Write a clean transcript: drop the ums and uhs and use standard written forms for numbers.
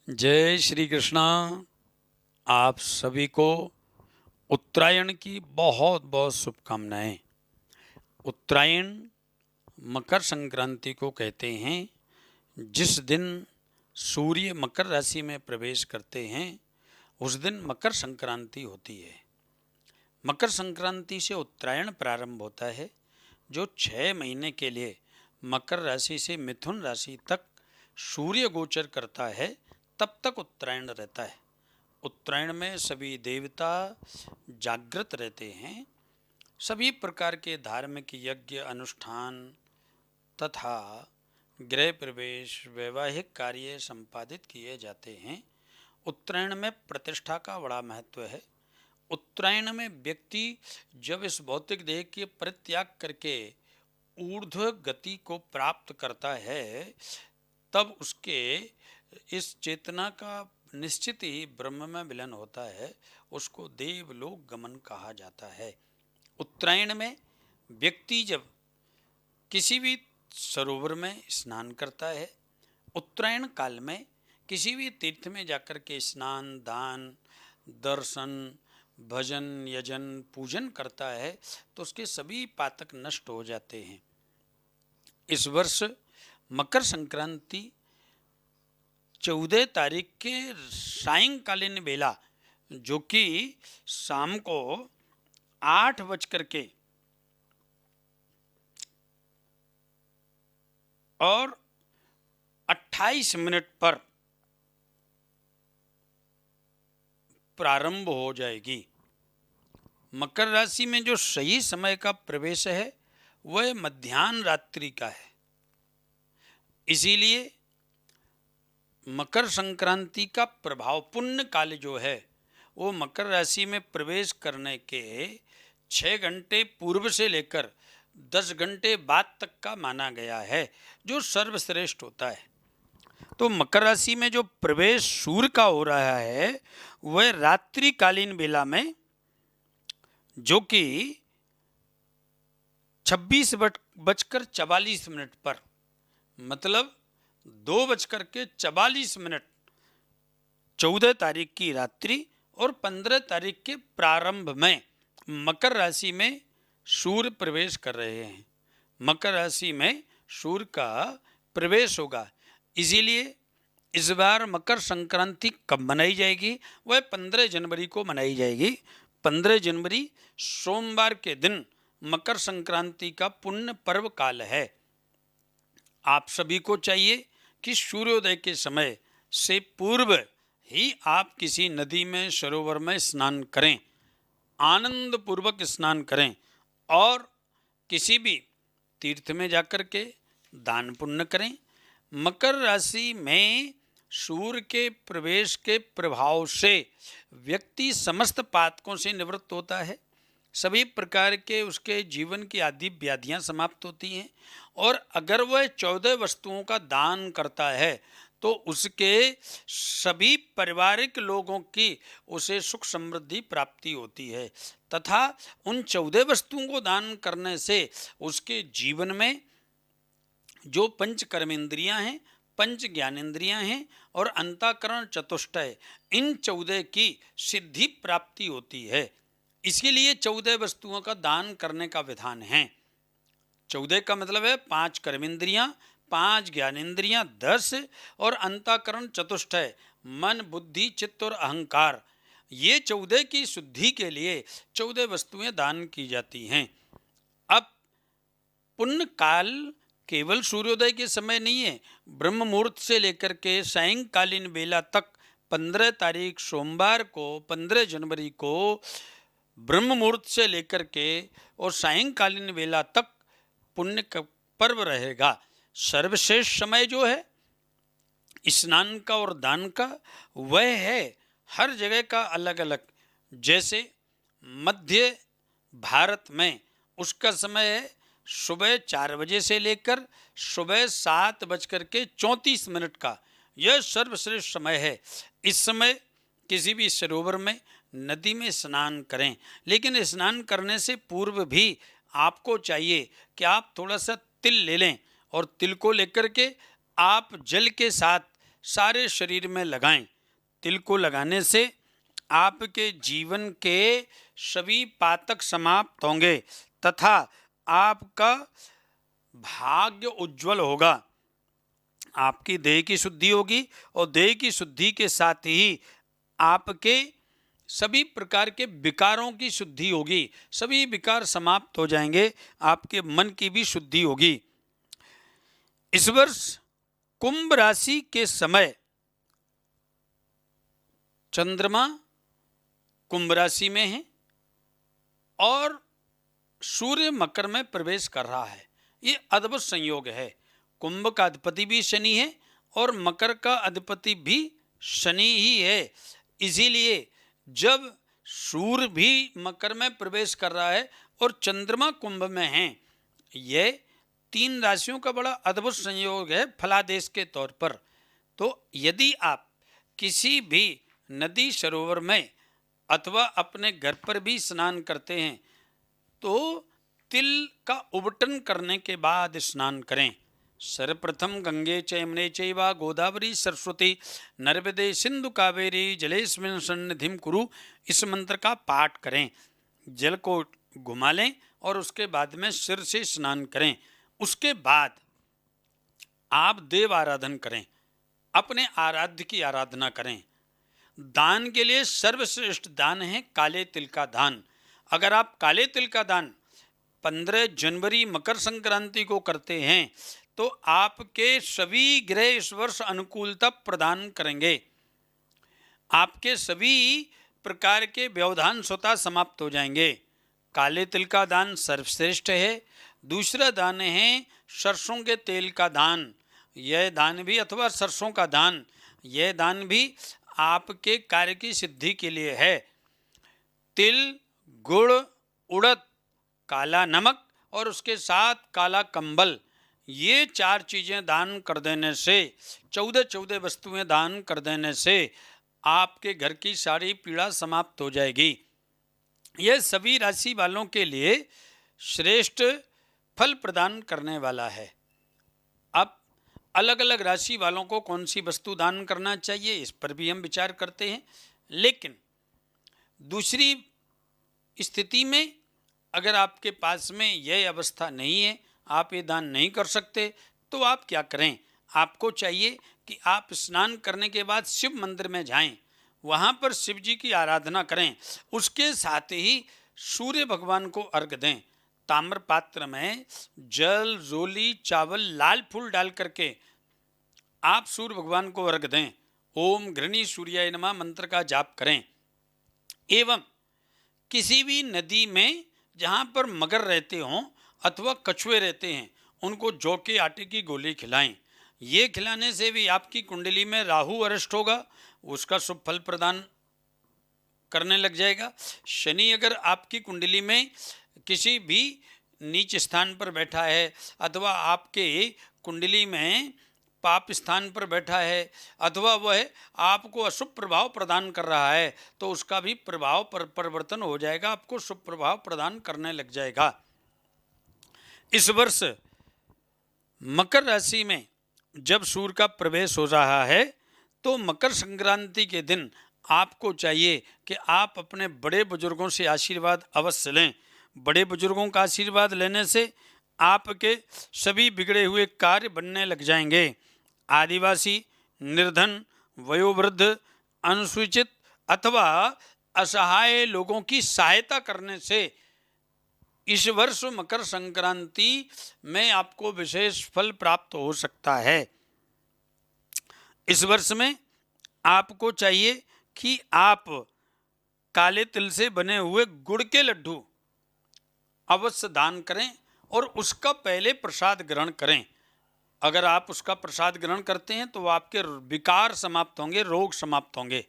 जय श्री कृष्णा। आप सभी को उत्तरायण की बहुत बहुत शुभकामनाएं। उत्तरायण मकर संक्रांति को कहते हैं। जिस दिन सूर्य मकर राशि में प्रवेश करते हैं उस दिन मकर संक्रांति होती है। मकर संक्रांति से उत्तरायण प्रारंभ होता है, जो 6 महीने के लिए मकर राशि से मिथुन राशि तक सूर्य गोचर करता है, तब तक उत्तरायण रहता है। उत्तरायण में सभी देवता जागृत रहते हैं। सभी प्रकार के धार्मिक यज्ञ अनुष्ठान तथा गृह प्रवेश वैवाहिक कार्य संपादित किए जाते हैं। उत्तरायण में प्रतिष्ठा का बड़ा महत्व है। उत्तरायण में व्यक्ति जब इस भौतिक देह के परित्याग करके ऊर्ध्व गति को प्राप्त करता है, तब उसके इस चेतना का निश्चित ही ब्रह्म में विलीन होता है। उसको देवलोक गमन कहा जाता है। उत्तरायण में व्यक्ति जब किसी भी सरोवर में स्नान करता है, उत्तरायण काल में किसी भी तीर्थ में जाकर के स्नान, दान, दर्शन, भजन, यजन, पूजन करता है, तो उसके सभी पातक नष्ट हो जाते हैं। इस वर्ष मकर संक्रांति 14 तारीख के सायंकालीन बेला, जो कि शाम को 8:28 पर प्रारंभ हो जाएगी। मकर राशि में जो सही समय का प्रवेश है वह मध्याह्न रात्रि का है। इसीलिए मकर संक्रांति का प्रभाव पुण्य काल जो है वो मकर राशि में प्रवेश करने के 6 घंटे पूर्व से लेकर 10 घंटे बाद तक का माना गया है, जो सर्वश्रेष्ठ होता है। तो मकर राशि में जो प्रवेश सूर्य का हो रहा है वह रात्रिकालीन बेला में, जो कि 26:44 पर, मतलब 2:44 14 तारीख की रात्रि और 15 तारीख के प्रारंभ में मकर राशि में सूर्य प्रवेश कर रहे हैं। मकर राशि में सूर्य का प्रवेश होगा। इसीलिए इस बार मकर संक्रांति कब मनाई जाएगी? वह 15 जनवरी को मनाई जाएगी। 15 जनवरी सोमवार के दिन मकर संक्रांति का पुण्य पर्व काल है। आप सभी को चाहिए कि सूर्योदय के समय से पूर्व ही आप किसी नदी में, सरोवर में स्नान करें, आनंद पूर्वक स्नान करें और किसी भी तीर्थ में जाकर के दान पुण्य करें। मकर राशि में सूर्य के प्रवेश के प्रभाव से व्यक्ति समस्त पातकों से निवृत्त होता है। सभी प्रकार के उसके जीवन की आदि व्याधियां समाप्त होती हैं। और अगर वह 14 वस्तुओं का दान करता है तो उसके सभी पारिवारिक लोगों की उसे सुख समृद्धि प्राप्ति होती है, तथा उन 14 वस्तुओं को दान करने से उसके जीवन में जो पंच कर्मेंद्रियां हैं, पंच ज्ञानेंद्रियां हैं और अंतःकरण चतुष्टय, इन 14 की सिद्धि प्राप्ति होती है। इसके लिए 14 वस्तुओं का दान करने का विधान है। 14 का मतलब है 5 कर्मेंद्रियां, 5 ज्ञानेंद्रियां, 10 और अंतःकरण चतुष्टय, मन, बुद्धि, चित्त और अहंकार। ये 14 की शुद्धि के लिए 14 वस्तुएं दान की जाती हैं। अब पुण्य काल केवल सूर्योदय के समय नहीं है। ब्रह्म मुहूर्त से लेकर के सायंकालीन बेला तक 15 तारीख सोमवार को, 15 जनवरी को ब्रह्म मुहूर्त से लेकर के और सायंकालीन बेला तक पुण्य का पर्व रहेगा। सर्वश्रेष्ठ समय जो है स्नान का और दान का, वह है हर जगह का अलग अलग। जैसे मध्य भारत में उसका समय है सुबह 4 बजे से लेकर सुबह 7:34 का। यह सर्वश्रेष्ठ समय है। इस समय किसी भी सरोवर में, नदी में स्नान करें, लेकिन स्नान करने से पूर्व भी आपको चाहिए कि आप थोड़ा सा तिल ले लें और तिल को लेकर के आप जल के साथ सारे शरीर में लगाएं। तिल को लगाने से आपके जीवन के सभी पातक समाप्त होंगे तथा आपका भाग्य उज्जवल होगा। आपकी देह की शुद्धि होगी और देह की शुद्धि के साथ ही आपके सभी प्रकार के विकारों की शुद्धि होगी। सभी विकार समाप्त हो जाएंगे। आपके मन की भी शुद्धि होगी। इस वर्ष कुंभ राशि के समय चंद्रमा कुंभ राशि में है और सूर्य मकर में प्रवेश कर रहा है। ये अद्भुत संयोग है। कुंभ का अधिपति भी शनि है और मकर का अधिपति भी शनि ही है। इसीलिए जब सूर्य भी मकर में प्रवेश कर रहा है और चंद्रमा कुंभ में है, यह 3 राशियों का बड़ा अद्भुत संयोग है फलादेश के तौर पर। तो यदि आप किसी भी नदी सरोवर में अथवा अपने घर पर भी स्नान करते हैं तो तिल का उबटन करने के बाद स्नान करें। सर्वप्रथम गंगे च यमुने चैव गोदावरी सरस्वती नर्मदे सिंधु कावेरी जलेस्मिन् सन्निधिं कुरु, इस मंत्र का पाठ करें। जल को घुमा लें और उसके बाद में सिर से स्नान करें। उसके बाद आप देव आराधन करें, अपने आराध्य की आराधना करें। दान के लिए सर्वश्रेष्ठ दान है काले तिल का दान। अगर आप काले तिल का दान 15 जनवरी मकर संक्रांति को करते हैं तो आपके सभी ग्रह इस वर्ष अनुकूलता प्रदान करेंगे। आपके सभी प्रकार के व्यवधान स्वतः समाप्त हो जाएंगे। काले तिल का दान सर्वश्रेष्ठ है। दूसरा दान है सरसों के तेल का दान। यह दान भी अथवा सरसों का दान, यह दान भी आपके कार्य की सिद्धि के लिए है। तिल, गुड़, उड़द, काला नमक और उसके साथ काला कंबल, ये 4 चीज़ें दान कर देने से, 14 वस्तुएं दान कर देने से आपके घर की सारी पीड़ा समाप्त हो जाएगी। यह सभी राशि वालों के लिए श्रेष्ठ फल प्रदान करने वाला है। अब अलग अलग राशि वालों को कौन सी वस्तु दान करना चाहिए इस पर भी हम विचार करते हैं। लेकिन दूसरी स्थिति में अगर आपके पास में यह अवस्था नहीं है, आप ये दान नहीं कर सकते, तो आप क्या करें? आपको चाहिए कि आप स्नान करने के बाद शिव मंदिर में जाएं, वहाँ पर शिव जी की आराधना करें। उसके साथ ही सूर्य भगवान को अर्घ दें। ताम्र पात्र में जल, रोली, चावल, लाल फूल डाल करके आप सूर्य भगवान को अर्घ दें। ओम घृणी सूर्याय नमः मंत्र का जाप करें। एवं किसी भी नदी में जहाँ पर मगर रहते हों अथवा कछुए रहते हैं, उनको जौ के आटे की गोली खिलाएं। ये खिलाने से भी आपकी कुंडली में राहु अरेस्ट होगा, उसका शुभ फल प्रदान करने लग जाएगा। शनि अगर आपकी कुंडली में किसी भी नीच स्थान पर बैठा है अथवा आपके कुंडली में पाप स्थान पर बैठा है अथवा वह आपको अशुभ प्रभाव प्रदान कर रहा है, तो उसका भी प्रभाव परिवर्तन हो जाएगा, आपको शुभ प्रभाव प्रदान करने लग जाएगा। इस वर्ष मकर राशि में जब सूर्य का प्रवेश हो रहा है तो मकर संक्रांति के दिन आपको चाहिए कि आप अपने बड़े बुजुर्गों से आशीर्वाद अवश्य लें। बड़े बुजुर्गों का आशीर्वाद लेने से आपके सभी बिगड़े हुए कार्य बनने लग जाएंगे। आदिवासी, निर्धन, वयोवृद्ध, अनुसूचित अथवा असहाय लोगों की सहायता करने से इस वर्ष मकर संक्रांति में आपको विशेष फल प्राप्त हो सकता है। इस वर्ष में आपको चाहिए कि आप काले तिल से बने हुए गुड़ के लड्डू अवश्य दान करें और उसका पहले प्रसाद ग्रहण करें। अगर आप उसका प्रसाद ग्रहण करते हैं तो आपके विकार समाप्त होंगे, रोग समाप्त होंगे।